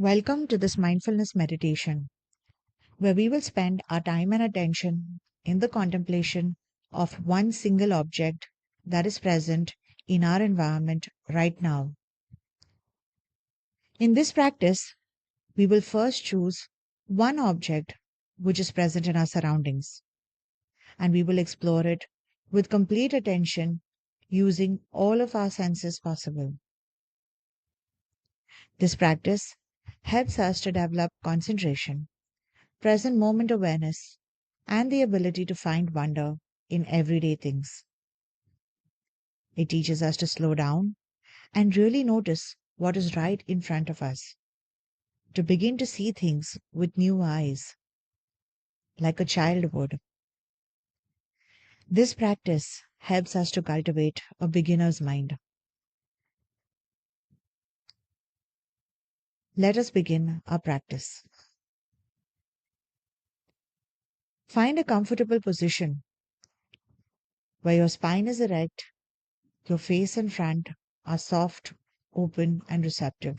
Welcome to this mindfulness meditation, where we will spend our time and attention in the contemplation of one single object that is present in our environment right now. In this practice, we will first choose one object which is present in our surroundings, and we will explore it with complete attention using all of our senses possible. This practice helps us to develop concentration, present moment awareness, and the ability to find wonder in everyday things. It teaches us to slow down and really notice what is right in front of us, to begin to see things with new eyes, like a child would. This practice helps us to cultivate a beginner's mind. Let us begin our practice. Find a comfortable position where your spine is erect, your face and front are soft, open, and receptive.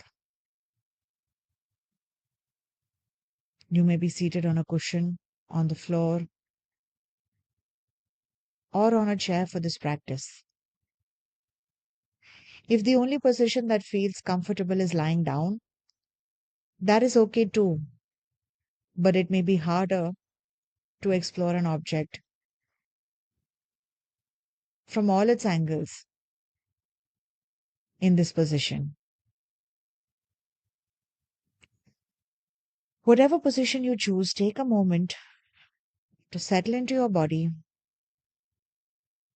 You may be seated on a cushion, on the floor, or on a chair for this practice. If the only position that feels comfortable is lying down, that is okay too, but it may be harder to explore an object from all its angles in this position. Whatever position you choose, take a moment to settle into your body,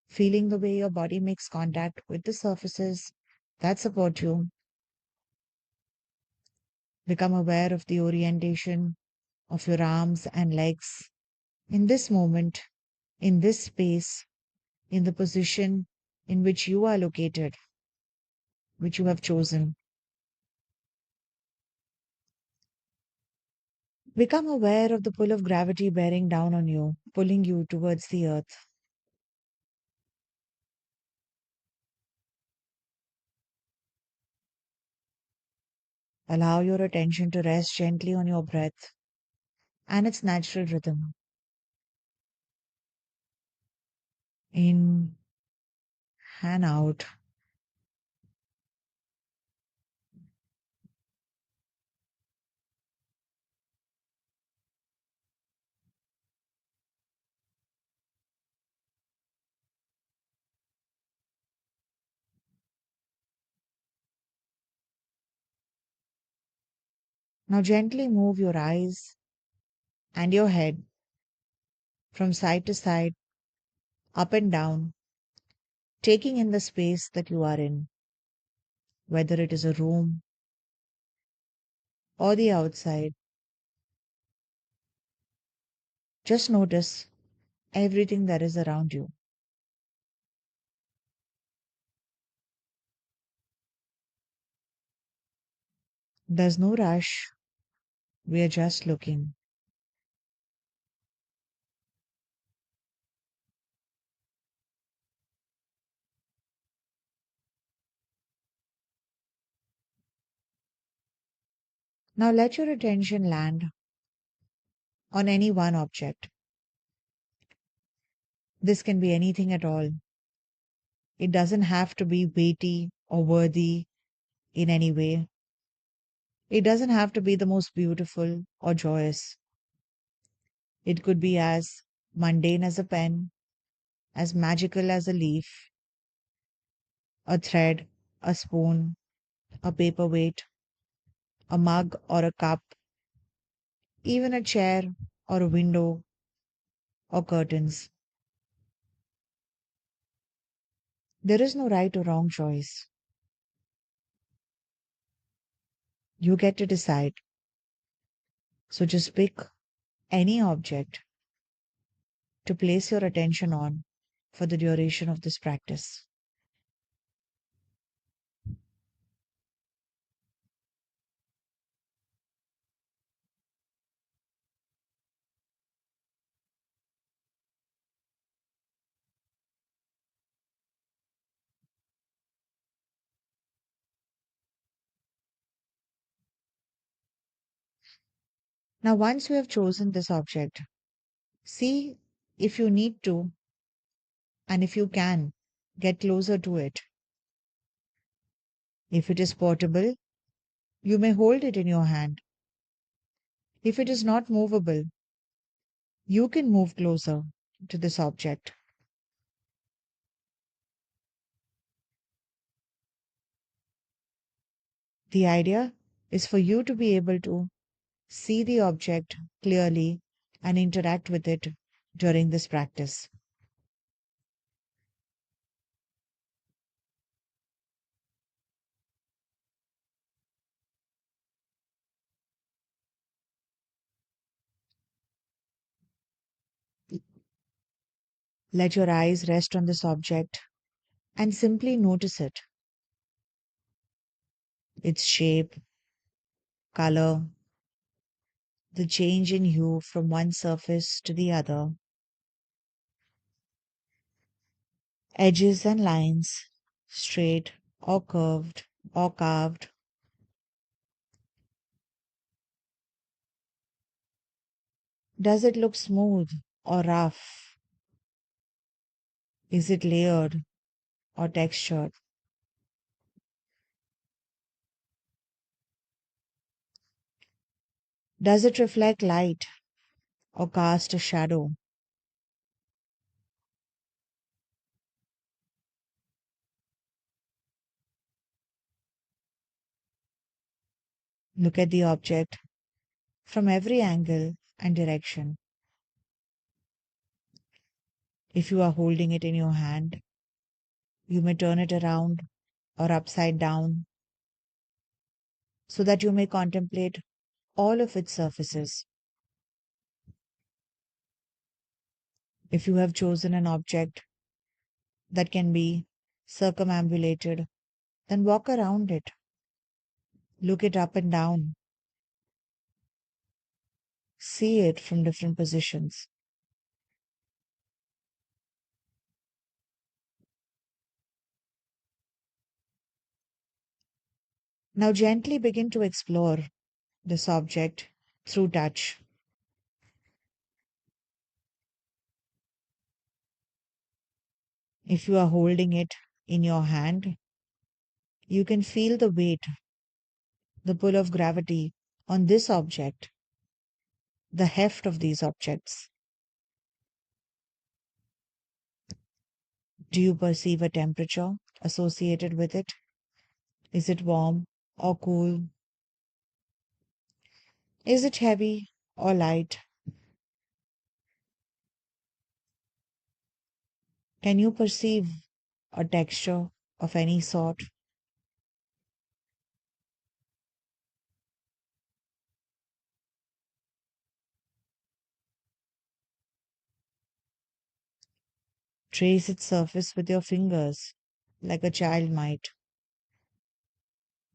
feeling the way your body makes contact with the surfaces that support you. Become aware of the orientation of your arms and legs in this moment, in this space, in the position in which you are located, which you have chosen. Become aware of the pull of gravity bearing down on you, pulling you towards the earth. Allow your attention to rest gently on your breath and its natural rhythm. In and out. Now gently move your eyes and your head from side to side, up and down, taking in the space that you are in, whether it is a room or the outside. Just notice everything that is around you. There's no rush. We are just looking. Now let your attention land on any one object. This can be anything at all. It doesn't have to be weighty or worthy in any way. It doesn't have to be the most beautiful or joyous. It could be as mundane as a pen, as magical as a leaf, a thread, a spoon, a paperweight, a mug or a cup, even a chair or a window or curtains. There is no right or wrong choice. You get to decide. So just pick any object to place your attention on for the duration of this practice. Now, once you have chosen this object, see if you need to and if you can get closer to it. If it is portable, you may hold it in your hand. If it is not movable, you can move closer to this object. The idea is for you to be able to see the object clearly and interact with it during this practice. Let your eyes rest on this object and simply notice it, its shape, color, the change in hue from one surface to the other, edges and lines, straight or curved or carved. Does it look smooth or rough? Is it layered or textured? Does it reflect light or cast a shadow? Look at the object from every angle and direction. If you are holding it in your hand, you may turn it around or upside down so that you may contemplate all of its surfaces. If you have chosen an object that can be circumambulated, then walk around it, look it up and down, see it from different positions. Now gently begin to explore this object through touch. If you are holding it in your hand, you can feel the weight, the pull of gravity on this object, the heft of these objects. Do you perceive a temperature associated with it? Is it warm or cool? Is it heavy or light? Can you perceive a texture of any sort? Trace its surface with your fingers like a child might.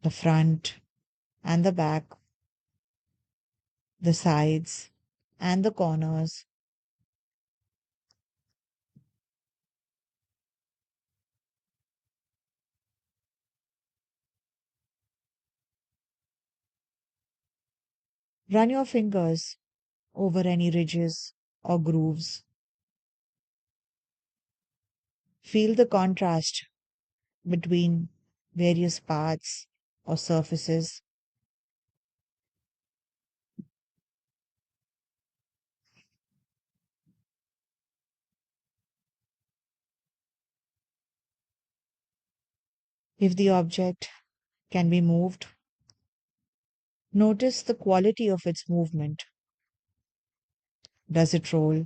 The front and the back, the sides and the corners. Run your fingers over any ridges or grooves. Feel the contrast between various parts or surfaces. If the object can be moved, notice the quality of its movement. Does it roll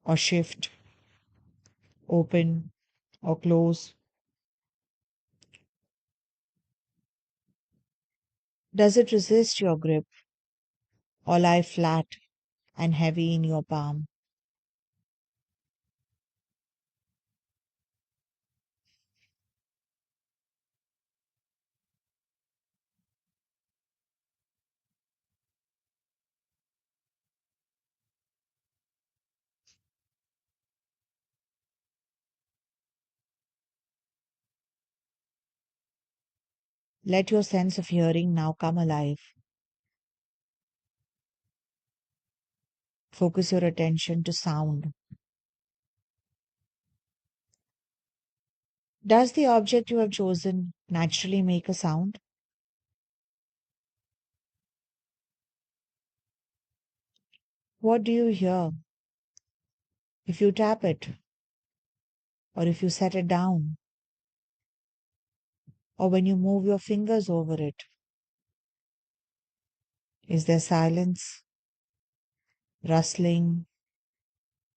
or shift, open or close? Does it resist your grip or lie flat and heavy in your palm? Let your sense of hearing now come alive. Focus your attention to sound. Does the object you have chosen naturally make a sound? What do you hear if you tap it, or if you set it down, or when you move your fingers over it? Is there silence, rustling,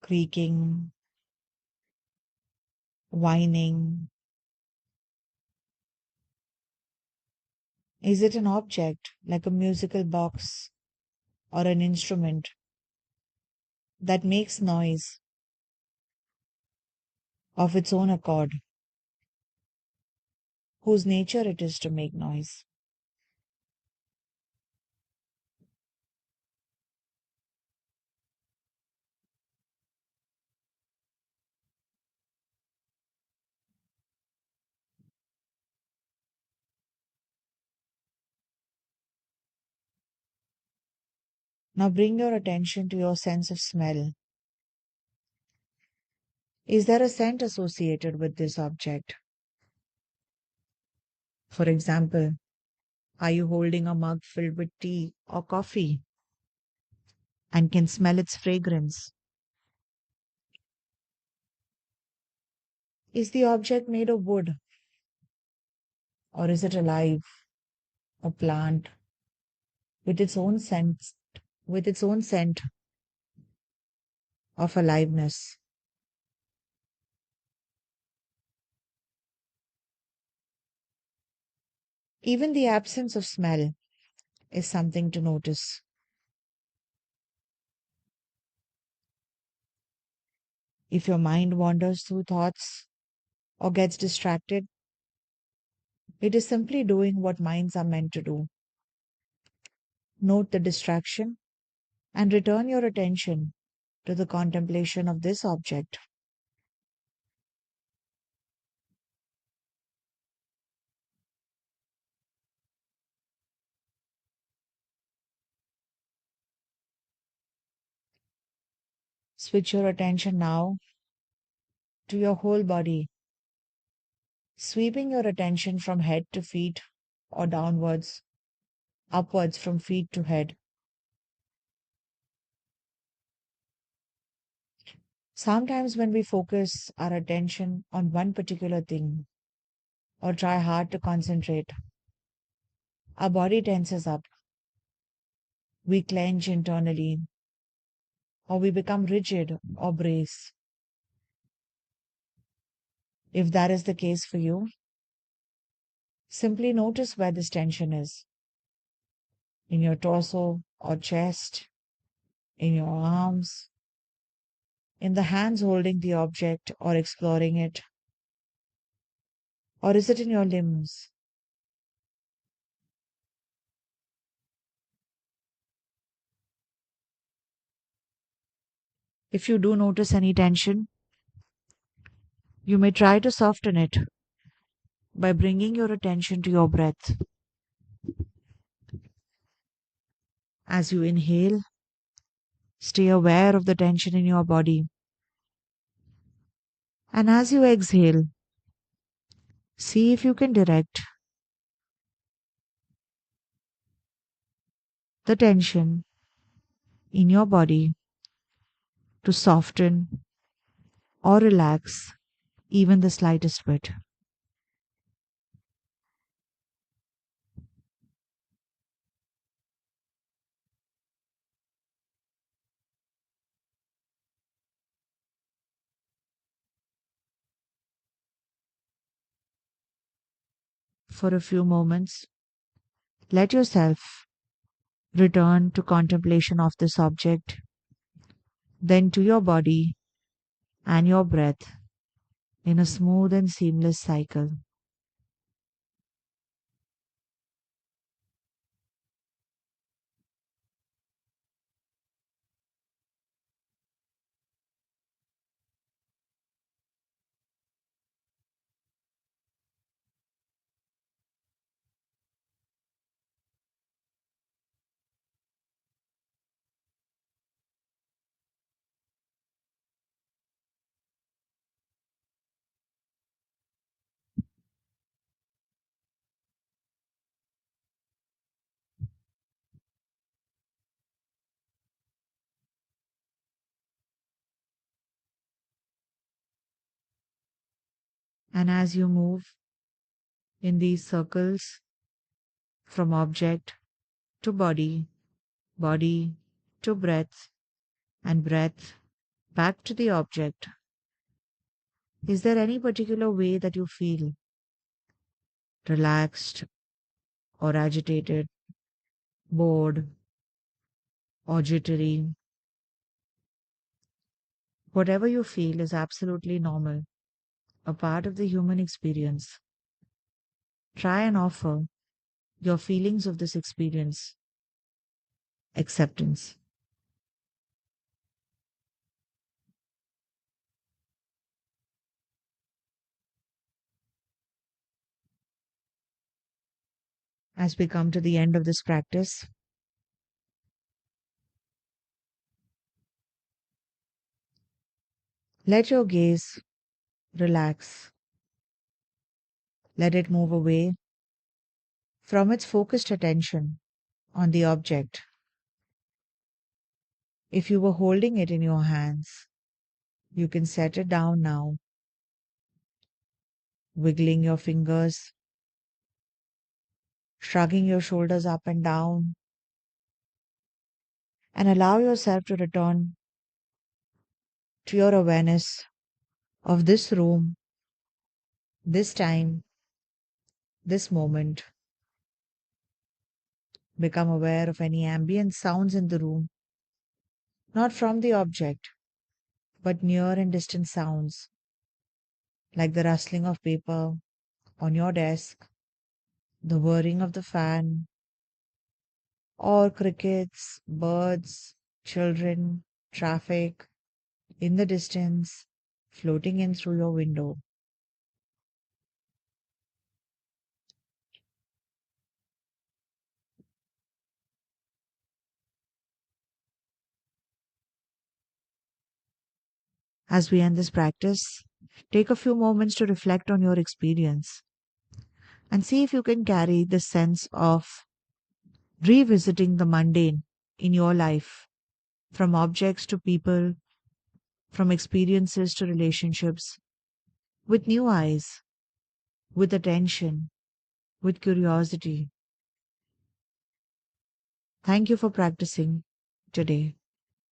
creaking, whining? Is it an object like a musical box or an instrument that makes noise of its own accord, whose nature it is to make noise? Now bring your attention to your sense of smell. Is there a scent associated with this object? For example, are you holding a mug filled with tea or coffee and can smell its fragrance? Is the object made of wood, or is it alive, a plant with its own scent, with its own scent of aliveness? Even the absence of smell is something to notice. If your mind wanders through thoughts or gets distracted, it is simply doing what minds are meant to do. Note the distraction and return your attention to the contemplation of this object. Switch your attention now to your whole body, sweeping your attention from head to feet or downwards, upwards from feet to head. Sometimes, when we focus our attention on one particular thing or try hard to concentrate, our body tenses up, we clench internally, or we become rigid or brace. If that is the case for you, simply notice where this tension is: in your torso or chest, in your arms, in the hands holding the object or exploring it, or is it in your limbs? If you do notice any tension, you may try to soften it by bringing your attention to your breath. As you inhale, stay aware of the tension in your body. And as you exhale, see if you can direct the tension in your body to soften or relax even the slightest bit. For a few moments, let yourself return to contemplation of this object, then to your body and your breath in a smooth and seamless cycle. And as you move in these circles from object to body, body to breath, and breath back to the object, is there any particular way that you feel relaxed or agitated, bored or jittery? Whatever you feel is absolutely normal, a part of the human experience. Try and offer your feelings of this experience acceptance. As we come to the end of this practice, let your gaze relax. Let it move away from its focused attention on the object. If you were holding it in your hands, you can set it down now, wiggling your fingers, shrugging your shoulders up and down, and allow yourself to return to your awareness of this room, this time, this moment. Become aware of any ambient sounds in the room, not from the object, but near and distant sounds, like the rustling of paper on your desk, the whirring of the fan, or crickets, birds, children, traffic in the distance, floating in through your window. As we end this practice, take a few moments to reflect on your experience and see if you can carry the sense of revisiting the mundane in your life, from objects to people, from experiences to relationships, with new eyes, with attention, with curiosity. Thank you for practicing today.